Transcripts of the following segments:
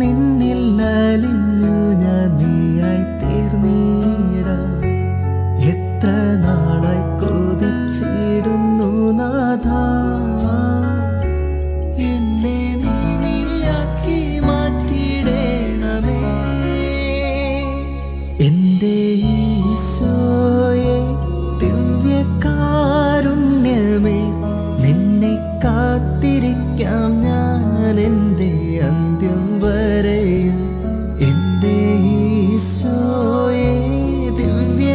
നിന്നിൽ അലിഞ്ഞു ഞാൻ നീയായി തീർന്നിടാം. എത്ര നാളായി കൊതിച്ചിടുന്നു നാഥാ, എന്നെ നീയാക്കി മാറ്റിടേണമേ. എൻ്റെ ഈശോയെ ദിവ്യകാരുണ്യമേ, നിന്നെ കാത്തിരിക്കാം ഞാൻ എൻ്റെ അന്ത്യം വരെയും. എൻ്റെ ഈശോയെ ദിവ്യകാരുണ്യമേ,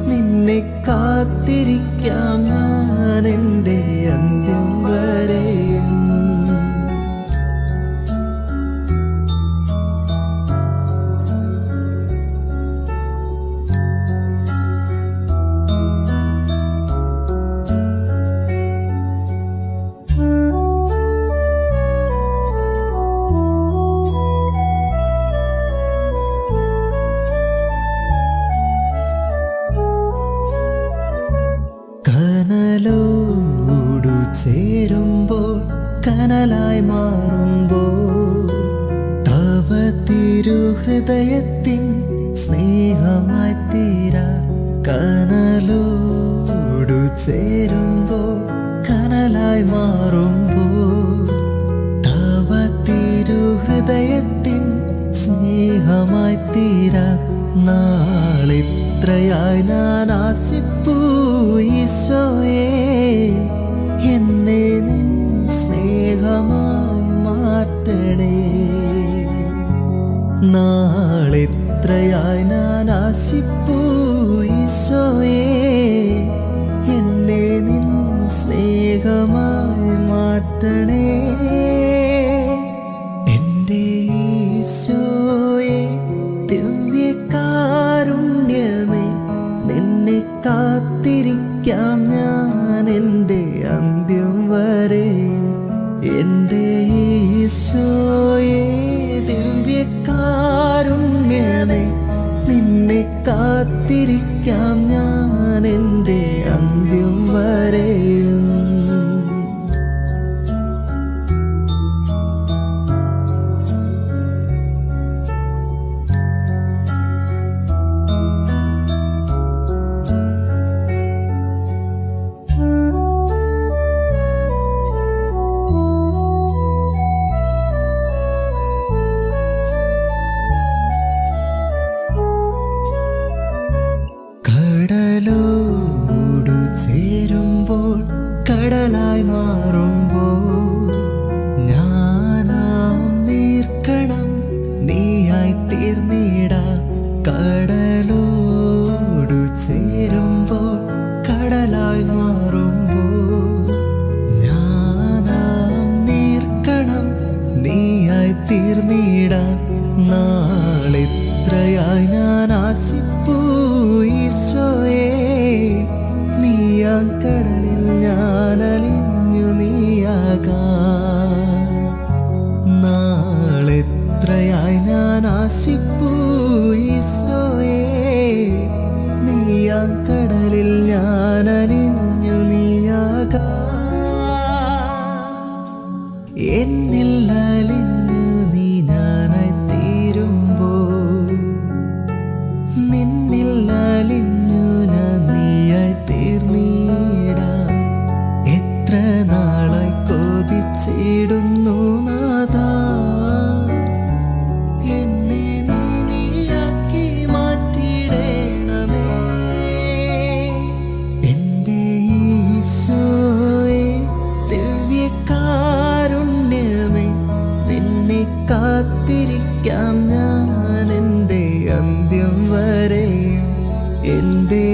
നിന്നെ കാത്തിരിക്കാം ഞാൻ എൻ്റെ അന്ത്യം വരെയും. കനലോടു ചേരുമ്പോൾ കനലായി മാറുമ്പോൾ തവ തിരുഹൃദയത്തിൻ സ്നേഹമായി തീരാ. കനലോടു ചേരുമ്പോൾ കനലായി മാറുമ്പോൾ തവ തിരുഹൃദയത്തിൻ സ്നേഹമായി തീരാ. നാളിത്രയായി ഞാൻ ആശിപ്പൂ ഈശോയേ, എന്നെ നിൻ സ്നേഹമായി മാറ്റണേ. നാളിത്രയായി ഞാൻ ആശിപ്പൂ ഈശോയേ, എന്നെ നിൻ സ്നേഹമായി മാറ്റണേ. എൻ്റെ ഈശോയെ ദിവ്യകാരുണ്യമേ, നിന്നെ കാത്തിരിക്കാം ഞാൻ എൻ്റെ അന്ത്യം വരെയും. എൻ്റെ ഈശോയെ ദിവ്യകാരുണ്യമേ, നിന്നെ കാത്തിരിക്കാം ഞാൻ എൻ്റെ അന്ത്യം വരെയും. കടലോടു ചേരുമ്പോൾ കടലായി മാറുമ്പോൾ ഞാനാം നീർക്കണം നീയായി തീർന്നിടാം. കടലോടു ചേരുമ്പോൾ കടലായി മാറുമ്പോൾ ഞാനാം നീർക്കണം നീയായി തീർന്നിടാം. നാളിത്രയായി ഞാൻ ആശിപ്പൂ ഈശോയേ, നീയാം കടലിൽ ഞാൻ അലിഞ്ഞു നീയാകാം. നാളെത്രയായി ഞാൻ ആശിപ്പൂ ഈശോയേ, നീയാം കടലിൽ ഞാൻ അലിഞ്ഞു നീയാകാം. എന്നിൽ അലിഞ്ഞു നീ ഞാനായി തീരുമ്പോൾ നിന്നിൽ അലിഞ്ഞു ഞാൻ നീയായി തീർന്നിടാം. എത്ര നാളായി കൊതിച്ചിടുന്നു നാഥാ, എന്നെ നീയാക്കി മാറ്റിടേണമേ. എൻ്റെ ഈശോയെ ദിവ്യകാരുണ്യമേ, നിന്നെ കാത്തിരിക്കാം ഞാൻ എൻ്റെ അന്ത്യം വരെയും. എൻ്റെ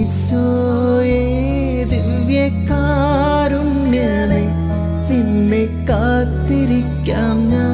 ഈശോയെ ദിവ്യകാരുണ്യമേ, നിന്നെ കാത്തിരിക്കാം ഞാൻ